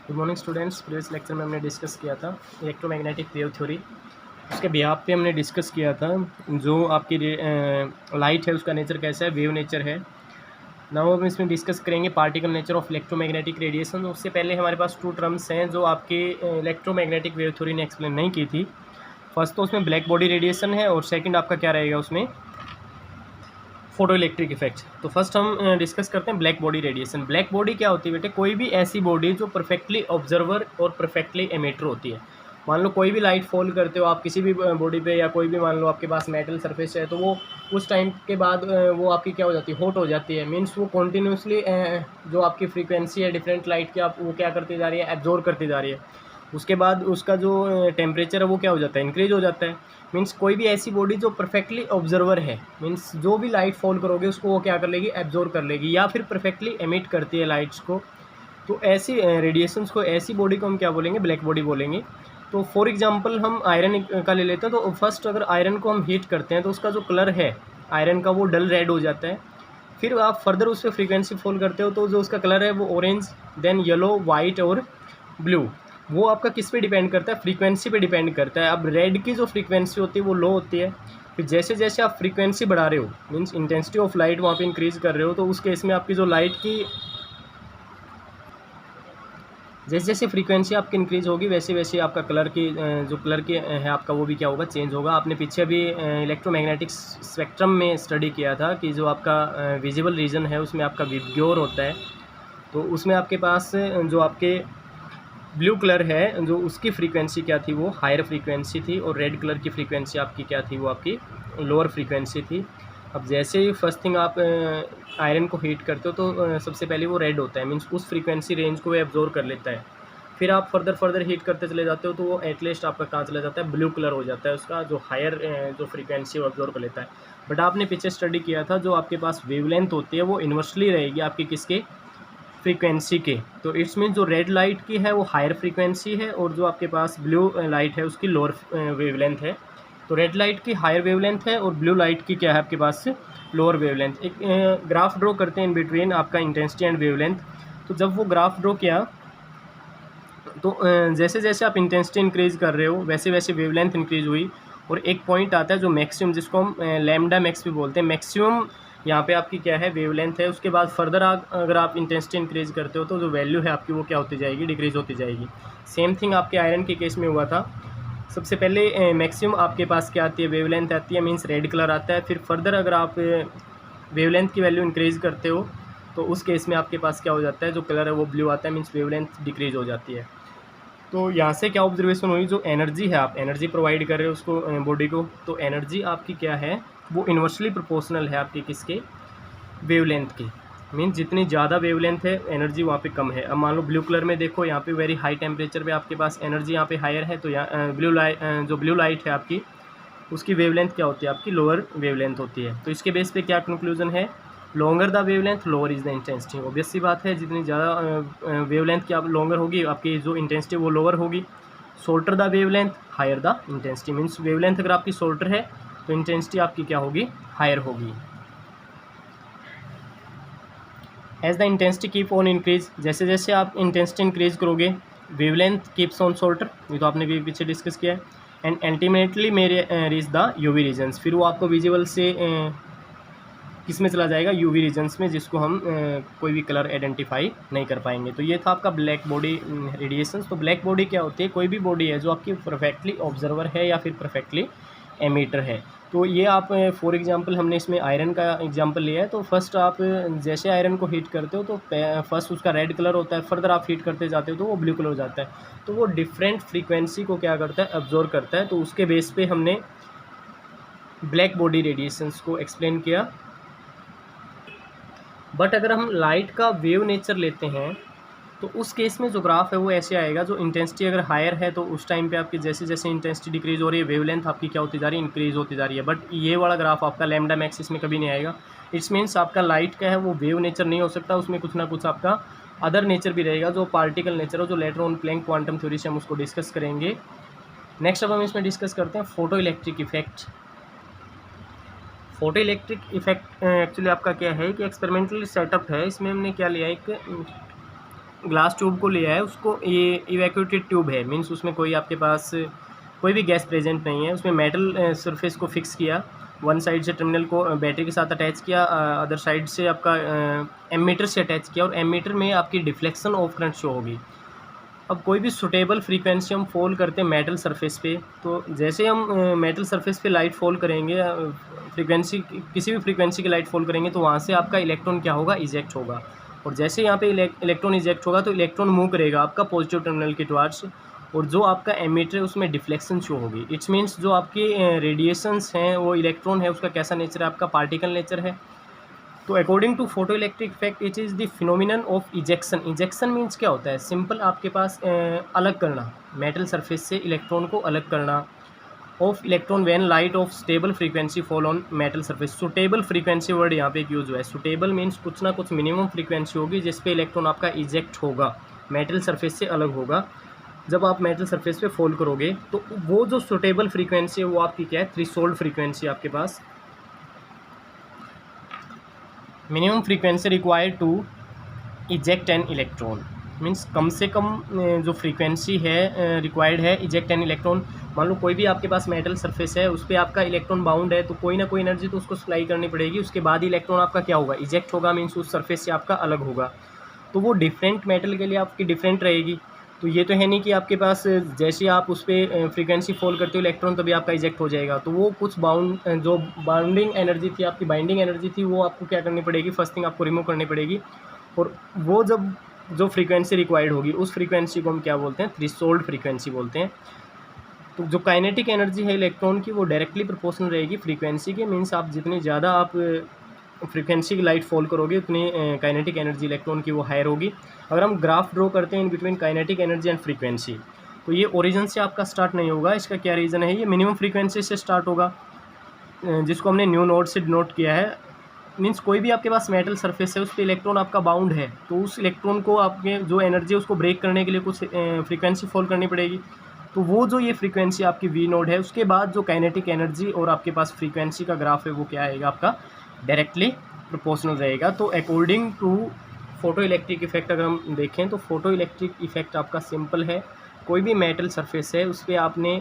Good morning students. Previous lecture में हमने discuss किया था इलेक्ट्रोमैग्नेटिक वेव थ्योरी। उसके बिहाफ पे हमने डिस्कस किया था जो आपकी लाइट है उसका नेचर कैसा है, वेव नेचर है। नाउ हम इसमें डिस्कस करेंगे particle nature of electromagnetic radiation. उससे पहले हमारे पास टू टर्म्स हैं जो आपके इलेक्ट्रोमैग्नेटिक वेव थ्योरी ने एक्सप्लेन नहीं की थी। फर्स्ट तो उसमें ब्लैक बॉडी रेडिएशन है और सेकंड आपका क्या रहेगा उसमें, फोटो इलेक्ट्रिक इफेक्ट। तो फर्स्ट हम डिस्कस करते हैं black body radiation. Black body क्या होती है बेटे? कोई भी ऐसी बॉडी जो परफेक्टली ऑब्जर्वर और परफेक्टली एमिटर होती है। मान लो कोई भी लाइट फॉल करते हो आप किसी भी बॉडी पे, या कोई भी मान लो आपके पास मेटल सरफेस है, तो वो उस टाइम के बाद वो आपकी क्या हो जाती है, हॉट हो जाती है। मीन्स वो कॉन्टीन्यूसली जो आपकी फ्रीक्वेंसी है डिफरेंट लाइट की, आप वो क्या करती जा रही है, एब्जॉर्व करती जा रही है। उसके बाद उसका जो टेम्परेचर है वो क्या हो जाता है, इंक्रीज हो जाता है। मीन्स कोई भी ऐसी बॉडी जो परफेक्टली ऑब्जर्वर है, मीन्स जो भी लाइट फॉल करोगे उसको वो क्या कर लेगी, एब्जॉर्व कर लेगी, या फिर परफेक्टली एमिट करती है लाइट्स को। तो ऐसी रेडिएशंस को, ऐसी बॉडी को हम क्या बोलेंगे, ब्लैक बॉडी बोलेंगे। तो फॉर एग्जांपल हम आयरन का ले लेते हैं। तो फर्स्ट अगर आयरन को हम हीट करते हैं तो उसका जो कलर है आयरन का वो डल रेड हो जाता है। फिर आप फर्दर उस पर फ्रीक्वेंसी फॉल करते हो तो जो उसका कलर है वो ऑरेंज, देन येलो, वाइट और ब्लू। वो आपका किस पे डिपेंड करता है, फ्रीक्वेंसी पे डिपेंड करता है। अब रेड की जो फ्रीक्वेंसी होती है वो लो होती है। फिर जैसे जैसे आप फ्रीक्वेंसी बढ़ा रहे हो, मीन्स इंटेंसिटी ऑफ लाइट वहाँ पे इंक्रीज़ कर रहे हो, तो उस केस में आपकी जो लाइट की जैसे जैसे फ्रीक्वेंसी आपकी इंक्रीज़ होगी वैसे वैसे आपका कलर की जो कलर की है आपका वो भी क्या होगा, चेंज होगा। आपने पीछे अभी इलेक्ट्रोमैग्नेटिक स्पेक्ट्रम में स्टडी किया था कि जो आपका विजिबल रीजन है उसमें आपका विबग्योर होता है। तो उसमें आपके पास जो आपके ब्लू कलर है जो उसकी फ्रीक्वेंसी क्या थी, वो हायर फ्रीक्वेंसी थी, और रेड कलर की फ्रीक्वेंसी आपकी क्या थी, वो आपकी लोअर फ्रीक्वेंसी थी। अब जैसे ही फर्स्ट थिंग आप आयरन को हीट करते हो तो सबसे पहले वो रेड होता है, मीन्स उस फ्रीक्वेंसी रेंज को वो एब्जॉर्व कर लेता है। फिर आप फर्दर हीट करते चले जाते हो तो वो एटलीस्ट आपका कहाँ चला जाता है, ब्लू कलर हो जाता है उसका, जो हायर जो फ्रीक्वेंसी वो एब्जॉर्व कर लेता है। बट आपने पीछे स्टडी किया था जो आपके पास वेवलेंथ होती है वो इन्वर्सली रहेगी आपकी किसके, फ्रीक्वेंसी के। तो इट्स मीन जो रेड लाइट की है वो हायर फ्रीक्वेंसी है और जो आपके पास ब्लू लाइट है उसकी लोअर वेवलेंथ है। तो रेड लाइट की हायर वेवलेंथ है और ब्लू लाइट की क्या है आपके पास लोअर वेवलेंथ। एक ग्राफ ड्रॉ करते हैं इन बिटवीन आपका इंटेंसिटी एंड वेवलेंथ। तो जब वो ग्राफ ड्रॉ किया तो जैसे जैसे आप इंटेंसिटी इंक्रीज़ कर रहे हो वैसे वैसे वेवलेंथ इंक्रीज़ हुई, और एक पॉइंट आता है जो मैक्सिमम, जिसको हम लैम्डा मैक्स भी बोलते हैं। मैक्सिमम यहाँ पे आपकी क्या है, वेवलेंथ है। उसके बाद फर्दर अगर आप इंटेंसिटी इंक्रीज़ करते हो तो जो वैल्यू है आपकी वो क्या होती जाएगी, डिक्रीज़ होती जाएगी। सेम थिंग आपके आयरन के केस में हुआ था। सबसे पहले मैक्सिमम आपके पास क्या आती है, वेवलेंथ आती है, मीन्स रेड कलर आता है। फिर फर्दर अगर आप वेवलेंथ की वैल्यू इंक्रीज़ करते हो तो उस केस में आपके पास क्या हो जाता है, जो कलर है वो ब्लू आता है, मीन्स वेवलेंथ डिक्रीज़ हो जाती है। तो यहाँ से क्या ऑब्जर्वेशन हुई, जो एनर्जी है, आप एनर्जी प्रोवाइड कर रहे हो उसको बॉडी को, तो एनर्जी आपकी क्या है, वो इन्वर्सली प्रोपोर्शनल है आपकी किसके, वेवलेंथ की। मीन्स जितनी ज़्यादा वेवलेंथ है एनर्जी वहाँ पे कम है। अब मान लो ब्लू कलर में देखो, यहाँ पे वेरी हाई टेम्परेचर पे आपके पास एनर्जी यहाँ पे हायर है, तो यहाँ जो ब्लू लाइट है आपकी उसकी वेवलेंथ क्या होती है, आपकी लोअर वेवलेंथ होती है। तो इसके बेस पे क्या कंक्लूजन है, longer the wavelength lower is the intensity. Obvious सी बात है, जितनी ज़्यादा वेवलेंथ की आप लॉन्गर होगी आपकी जो इंटेंसिटी वो लोअर होगी। Shorter the wavelength higher the intensity, means wavelength अगर आपकी शॉर्टर है तो इंटेंसिटी आपकी क्या होगी, हायर होगी। As the intensity keep on increase, जैसे जैसे आप इंटेंसिटी इंक्रीज करोगे वेवलेंथ कीप्स ऑन शॉर्टर, ये तो आपने भी पीछे डिस्कस किया है। एंड अल्टीमेटली मेरे रीच द यूवी रीजन्स, फिर वो आपको विजिबल से किस में चला जाएगा, यूवी रीजन्स में, जिसको हम कोई भी कलर आइडेंटिफाई नहीं कर पाएंगे। तो ये था आपका ब्लैक बॉडी रेडिएशंस। तो ब्लैक बॉडी क्या होती है, कोई भी बॉडी है जो आपकी परफेक्टली ऑब्जर्वर है या फिर परफेक्टली एमीटर है। तो ये आप फॉर एग्जांपल हमने इसमें आयरन का एग्जांपल लिया है। तो फर्स्ट आप जैसे आयरन को हीट करते हो तो फर्स्ट उसका रेड कलर होता है, फर्दर आप हीट करते जाते हो तो वो ब्लू कलर हो जाता है। तो वो डिफरेंट फ्रीक्वेंसी को क्या करता है, अब्जॉर्व करता है। तो उसके बेस पे हमने ब्लैक बॉडी रेडिएशंस को एक्सप्लेन किया। बट अगर हम लाइट का वेव नेचर लेते हैं तो उस केस में जो ग्राफ है वो ऐसे आएगा, जो इंटेंसिटी अगर हायर है तो उस टाइम पे आपकी जैसे जैसे इंटेंसिटी डिक्रीज हो रही है वेवलेंथ आपकी क्या होती जा रही है, इंक्रीज होती जा रही है। बट ये वाला ग्राफ आपका लैम्डा मैक्स इसमें कभी नहीं आएगा। इट्स मीन्स आपका लाइट का है वो वेव नेचर नहीं हो सकता, उसमें कुछ ना कुछ आपका अदर नेचर भी रहेगा, जो पार्टिकल नेचर हो, जो later on Planck quantum theory से हम उसको डिस्कस करेंगे। नेक्स्ट अब हम इसमें डिस्कस करते हैं photo electric effect. Photo electric effect actually आपका क्या है कि एक्सपेरिमेंटल सेटअप है। इसमें हमने क्या लिया, एक ग्लास ट्यूब को लिया है, उसको ये इवैक्यूएटेड ट्यूब है, मीन्स उसमें कोई आपके पास कोई भी गैस प्रेजेंट नहीं है। उसमें मेटल सरफेस को फिक्स किया, वन साइड से टर्मिनल को बैटरी के साथ अटैच किया, अदर साइड से आपका एमीटर से अटैच किया, और एमीटर में आपकी डिफ्लेक्शन ऑफ करंट शो होगी। अब कोई भी सुटेबल फ्रीक्वेंसी हम फॉल करते हैं मेटल सरफेस पे, तो जैसे हम मेटल सरफेस पे लाइट फॉल करेंगे, फ्रीक्वेंसी किसी भी फ्रीक्वेंसी की लाइट फॉल करेंगे, तो वहाँ से आपका इलेक्ट्रॉन क्या होगा, इजेक्ट होगा। और जैसे यहाँ पे इलेक्ट्रॉन इजेक्ट होगा तो इलेक्ट्रॉन मूव करेगा आपका पॉजिटिव टर्मिनल के टुवार्ड्स, और जो आपका एमीटर है उसमें डिफ्लेक्शन शो होगी। इट्स मीन्स जो आपके रेडिएशंस हैं वो इलेक्ट्रॉन है उसका कैसा नेचर है, आपका पार्टिकल नेचर है। तो according to photo electric effect it is the phenomenon of ejection. Ejection means क्या होता है, सिंपल आपके पास अलग करना, मेटल सरफेस से इलेक्ट्रॉन को अलग करना, of electron when light of stable frequency fall on metal surface. Suitable frequency word यहाँ पे यूज हुआ है। सुटेबल मीन्स कुछ ना कुछ मिनिमम फ्रीक्वेंसी होगी जिस पे इलेक्ट्रॉन आपका इजेक्ट होगा, मेटल सरफेस से अलग होगा। जब आप मेटल सरफेस पे फॉल करोगे तो वो जो सुटेबल फ्रीक्वेंसी है वो आपकी क्या है, थ्रेशोल्ड फ्रीक्वेंसी आपके पास। Minimum frequency required to eject an electron, means कम से कम जो फ्रीक्वेंसी है रिक्वायर्ड है इजेक्ट एन इलेक्ट्रॉन। मान लो कोई भी आपके पास मेटल सरफेस है, उस पर आपका इलेक्ट्रॉन बाउंड है, तो कोई ना कोई एनर्जी तो उसको सप्लाई करनी पड़ेगी, उसके बाद ही इलेक्ट्रॉन आपका क्या होगा, इजेक्ट होगा, मीन्स उस सरफेस से आपका अलग होगा। तो वो डिफरेंट मेटल के लिए आपकी डिफरेंट रहेगी। तो ये तो है नहीं कि आपके पास जैसे आप उस पर फ्रीक्वेंसी फॉल करते हो इलेक्ट्रॉन तभी आपका इजेक्ट हो जाएगा। तो वो कुछ जो बाउंडिंग एनर्जी थी, आपकी बाइंडिंग एनर्जी थी, वो आपको क्या करनी पड़ेगी, फर्स्ट थिंग आपको रिमूव करनी पड़ेगी। और वो जब जो फ्रीक्वेंसी रिक्वायर्ड होगी उस फ्रीक्वेंसी को हम क्या बोलते हैं, थ्रेशोल्ड फ्रीक्वेंसी बोलते हैं। तो जो काइनेटिक एनर्जी है इलेक्ट्रॉन की वो डायरेक्टली प्रोपोर्शनल रहेगी फ्रीक्वेंसी के, मीन्स आप जितनी ज़्यादा आप फ्रीक्वेंसी की लाइट फॉल करोगे उतनी काइनेटिक एनर्जी इलेक्ट्रॉन की वो हायर होगी। अगर हम ग्राफ ड्रॉ करते हैं in between kinetic energy and frequency, तो ये ओरिजिन से आपका स्टार्ट नहीं होगा। इसका क्या रीज़न है, ये मिनिमम फ्रीक्वेंसी से स्टार्ट होगा जिसको हमने न्यू नोड से डिनोट किया है। मीन्स कोई भी आपके पास मेटल सरफेस है उस पर इलेक्ट्रॉन आपका बाउंड है, तो उस इलेक्ट्रॉन को आपके जो एनर्जी है उसको ब्रेक करने के लिए कुछ फ्रीक्वेंसी फॉल करनी पड़ेगी। तो वो जो ये फ्रीक्वेंसी आपकी वी नोड है, उसके बाद जो काइनेटिक एनर्जी और आपके पास फ्रीक्वेंसी का ग्राफ है वो क्या आएगा, आपका डायरेक्टली प्रोपोर्शनल रहेगा। तो according to photo electric effect अगर हम देखें तो फोटो इलेक्ट्रिक इफेक्ट आपका सिंपल है, कोई भी मेटल सरफेस है उस पर आपने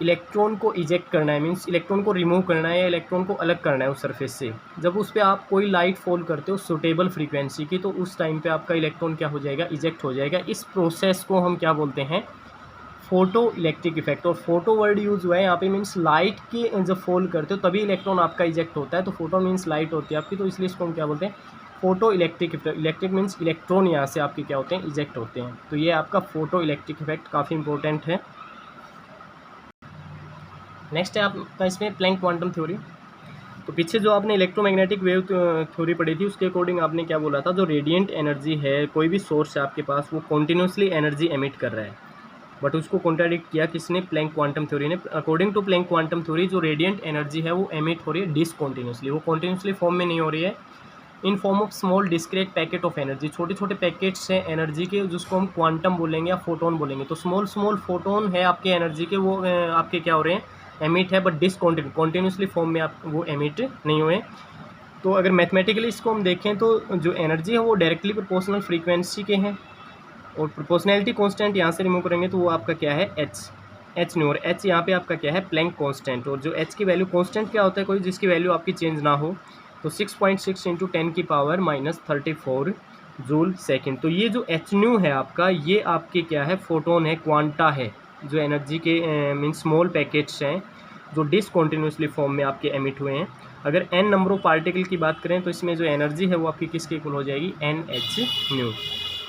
इलेक्ट्रॉन को इजेक्ट करना है, मीन्स इलेक्ट्रॉन को रिमूव करना है या इलेक्ट्रॉन को अलग करना है उस सरफेस से। जब उस पर आप कोई लाइट फॉल करते हो सुटेबल फ्रीक्वेंसी की, तो उस टाइम पे आपका इलेक्ट्रॉन क्या हो जाएगा, इजेक्ट हो जाएगा। इस प्रोसेस को हम क्या बोलते हैं, फोटो इलेक्ट्रिक इफेक्ट। और फोटो वर्ड यूज़ हुआ है यहाँ पे, मीन्स लाइट के जब फॉल करते हो तभी इलेक्ट्रॉन आपका इजेक्ट होता है। तो फोटो मीन्स लाइट होती है आपकी, तो इसलिए इसको हम क्या बोलते हैं, photo electric effect. Electric means electron यहाँ से आपके क्या होते हैं, इजेक्ट होते हैं। तो ये आपका फोटो इलेक्ट्रिक इफेक्ट काफ़ी इंपॉर्टेंट है। नेक्स्ट है आपका इसमें प्लैंक क्वांटम थ्योरी। तो पीछे जो आपने इलेक्ट्रोमैग्नेटिक वेव थ्योरी पढ़ी थी उसके अकॉर्डिंग आपने क्या बोला था, जो रेडिएंट एनर्जी है, कोई भी सोर्स है आपके पास, वो कॉन्टीन्यूसली एनर्जी एमिट कर रहा है, बट उसको कॉन्ट्राडिक्ट किया किसने, प्लैंक क्वांटम थ्योरी ने। According to Planck quantum theory जो रेडिएंट एनर्जी है वो एमिट हो रही है डिसकॉन्टीन्यूसली, वो कॉन्टीन्यूसली फॉर्म में नहीं हो रही है, in form of small discrete packet of energy. छोटे छोटे पैकेट्स हैं एनर्जी के जिसको हम क्वांटम बोलेंगे या फोटोन बोलेंगे। तो स्मॉल स्मॉल फोटोन है आपके एनर्जी के, वो आपके क्या हो रहे हैं, एमिट है, बट कॉन्टीन्यूसली फॉर्म में आप वो एमिट नहीं हुए। तो अगर मैथमेटिकली इसको हम देखें तो जो एनर्जी है वो डायरेक्टली प्रोपोर्शनल फ्रीक्वेंसी के हैं, और प्रोपोर्शनैलिटी कांस्टेंट यहाँ से रिमूव करेंगे तो वो आपका क्या है, एच न्यू, और एच यहाँ पे आपका क्या है, प्लैंक कांस्टेंट। और जो एच की वैल्यू, कांस्टेंट क्या होता है, कोई जिसकी वैल्यू आपकी चेंज ना हो, तो 6.6 × 10⁻⁻34 जूल सेकेंड। तो ये जो एच न्यू है आपका, ये आपके क्या है, फोटोन है, क्वांटा है, जो एनर्जी के मीन स्मॉल पैकेट्स हैं जो डिसकॉन्टीन्यूसली फॉर्म में आपके एमिट हुए हैं। अगर n नंबर ऑफ पार्टिकल की बात करें तो इसमें जो एनर्जी है वो आपकी किसके इक्वल हो जाएगी, NH न्यू।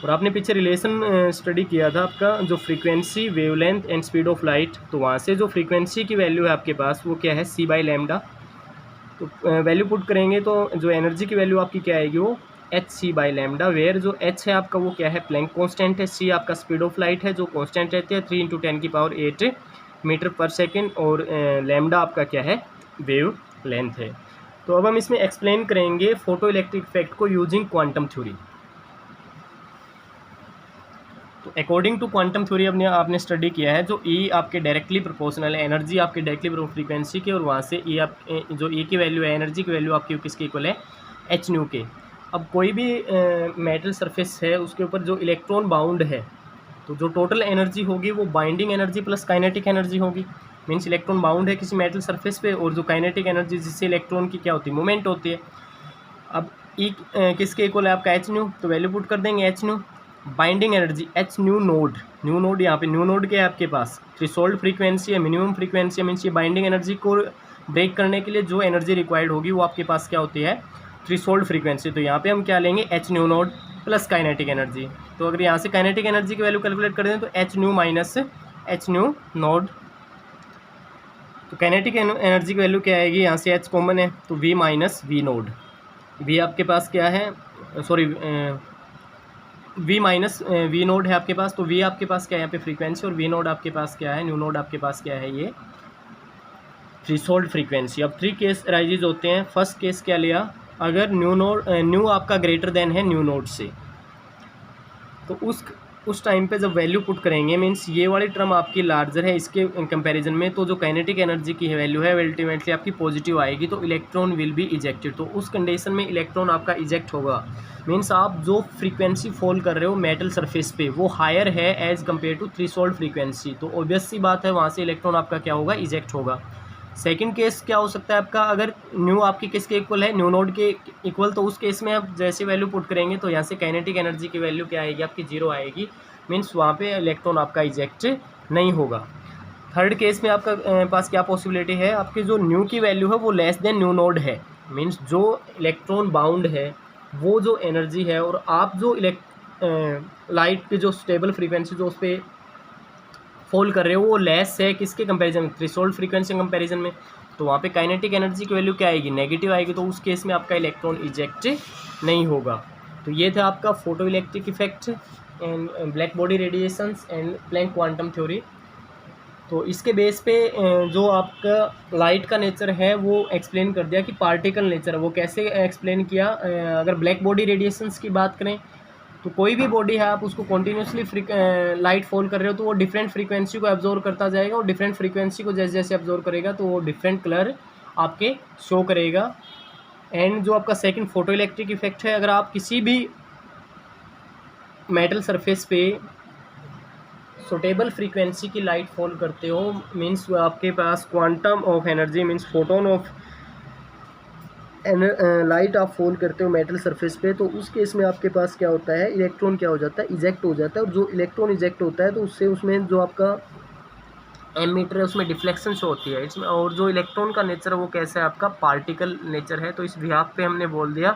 और आपने पीछे रिलेशन स्टडी किया था आपका, जो frequency, wavelength and speed of light, तो वहाँ से जो फ्रीक्वेंसी की वैल्यू है आपके पास वो क्या है, c/λ। तो वैल्यू पुट करेंगे तो जो एनर्जी की वैल्यू आपकी क्या आएगी, वो hc/λ, वेयर जो h है आपका वो क्या है, प्लैंक कांस्टेंट है, c आपका स्पीड ऑफ लाइट है जो कांस्टेंट रहती है 3 × 10⁸ मीटर पर सेकेंड, और लैम्डा आपका क्या है, वेव लेंथ है। तो अब हम इसमें एक्सप्लेन करेंगे फोटो इलेक्ट्रिक इफेक्ट को यूजिंग क्वांटम थ्योरी। तो अकॉर्डिंग टू क्वांटम थ्योरी आपने स्टडी किया है, जो E आपके डायरेक्टली प्रोपोर्शनल है, एनर्जी आपके डायरेक्टली फ्रीक्वेंसी के, और वहाँ से E आप जो E की वैल्यू है, एनर्जी की वैल्यू आपकी किसके इक्वल है, एच न्यू के। अब कोई भी मेटल सरफेस है उसके ऊपर जो इलेक्ट्रॉन बाउंड है, तो जो टोटल एनर्जी होगी वो binding energy plus kinetic energy होगी। मीन्स इलेक्ट्रॉन बाउंड है किसी मेटल सरफेस पे, और जो काइनेटिक एनर्जी जिससे इलेक्ट्रॉन की क्या होती है, मूवमेंट होती है। अब ई किसके इक्वल है आपका एच न्यू, तो वैल्यू पुट कर देंगे H new. Binding energy H nu node, new node यहाँ पे न्यू नोड क्या है आपके पास, थ्रेशोल्ड फ्रीक्वेंसी है, मिनिमम फ्रीक्वेंसी है। मीन्स ये बाइंडिंग एनर्जी को ब्रेक करने के लिए जो एनर्जी रिक्वायर्ड होगी वो आपके पास क्या होती है, थ्रेशोल्ड फ्रीक्वेंसी। तो यहाँ पे हम क्या लेंगे, H nu naught plus kinetic energy. तो अगर यहाँ से काइनेटिक एनर्जी की वैल्यू कैलकुलेट कर दें तो H nu minus H nu naught. तो काइनेटिक एनर्जी की वैल्यू क्या आएगी, यहाँ से एच कॉमन है तो V minus V naught. V आपके पास क्या है, sorry V minus V naught है आपके पास। तो वी आपके पास क्या है यहाँ पे फ्रीक्वेंसी, और वी नोड आपके पास क्या है, न्यू नोड आपके पास क्या है, ये थ्रेशोल्ड फ्रीक्वेंसी। अब 3 केस राइजेज होते हैं। फर्स्ट केस क्या लिया, अगर न्यू आपका ग्रेटर देन है न्यू नोड से, तो उस टाइम पे जब वैल्यू पुट करेंगे, मीन्स ये वाली टर्म आपकी लार्जर है इसके कंपैरिजन में, तो जो काइनेटिक एनर्जी की वैल्यू है अल्टीमेटली आपकी पॉजिटिव आएगी, तो इलेक्ट्रॉन विल बी इजेक्टेड। तो उस कंडीशन में इलेक्ट्रॉन आपका इजेक्ट होगा। मीन्स आप जो फ्रीक्वेंसी फॉल कर रहे हो मेटल सरफेस पे वो हायर है as compare to threshold frequency, तो ऑब्वियस सी बात है वहाँ से इलेक्ट्रॉन आपका क्या होगा, इजेक्ट होगा। सेकंड केस क्या हो सकता है आपका, अगर न्यू आपकी किसके इक्वल है, न्यू नोड के इक्वल, तो उस केस में आप जैसे वैल्यू पुट करेंगे तो यहाँ से काइनेटिक एनर्जी की वैल्यू क्या आएगी आपकी, 0 आएगी। मीन्स वहाँ पे इलेक्ट्रॉन आपका इजेक्ट नहीं होगा। थर्ड केस में आपका पास क्या पॉसिबिलिटी है, आपकी जो न्यू की वैल्यू है वो लेस देन न्यू नोड है। मीन्स जो इलेक्ट्रॉन बाउंड है वो जो एनर्जी है, और आप जो लाइट की जो स्टेबल फ्रीक्वेंसी जो उस पर फॉल कर रहे हो वो लेस है किसके कंपैरिजन में, थ्रेशोल्ड फ्रीक्वेंसी कंपैरिजन में। तो वहाँ पे काइनेटिक एनर्जी की वैल्यू क्या आएगी, नेगेटिव आएगी। तो उस केस में आपका इलेक्ट्रॉन इजेक्ट नहीं होगा। तो ये था आपका photo electric effect and black body radiations and Planck quantum theory. तो इसके बेस पे जो आपका लाइट का नेचर है वो एक्सप्लेन कर दिया कि पार्टिकल नेचर है वो कैसे एक्सप्लेन किया। अगर ब्लैक बॉडी रेडिएशंस की बात करें तो कोई भी बॉडी है आप उसको कॉन्टीन्यूसली लाइट फॉल कर रहे हो तो वो डिफरेंट फ्रीक्वेंसी को एब्जॉर्व करता जाएगा, और डिफरेंट फ्रीक्वेंसी को जैसे जैसे एब्जॉर्व करेगा तो वो डिफरेंट कलर आपके शो करेगा। एंड जो आपका सेकंड फोटो इलेक्ट्रिक इफेक्ट है, अगर आप किसी भी मेटल सरफेस पे सुटेबल फ्रीक्वेंसी की लाइट फॉल करते हो, मीन्स आपके पास quantum of energy means photon of light आप फॉल करते हो मेटल सरफेस पे, तो उस केस में आपके पास क्या होता है, इलेक्ट्रॉन क्या हो जाता है, इजेक्ट हो जाता है। और जो इलेक्ट्रॉन इजेक्ट होता है तो उससे उसमें जो आपका एमीटर है उसमें डिफ्लेक्शन शो होती है इसमें। और जो इलेक्ट्रॉन का नेचर है वो कैसा है आपका, पार्टिकल नेचर है। तो इस बिहाफ पे हमने बोल दिया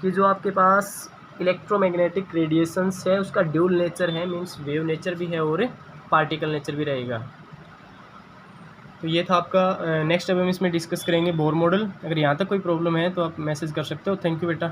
कि जो आपके पास इलेक्ट्रोमैग्नेटिक रेडिएशंस है उसका ड्यूल नेचर है, मीन्स वेव नेचर भी है और पार्टिकल नेचर भी रहेगा। तो ये था आपका। नेक्स्ट अब हम इसमें डिस्कस करेंगे बोर मॉडल। अगर यहाँ तक कोई प्रॉब्लम है तो आप मैसेज कर सकते हो। थैंक यू बेटा।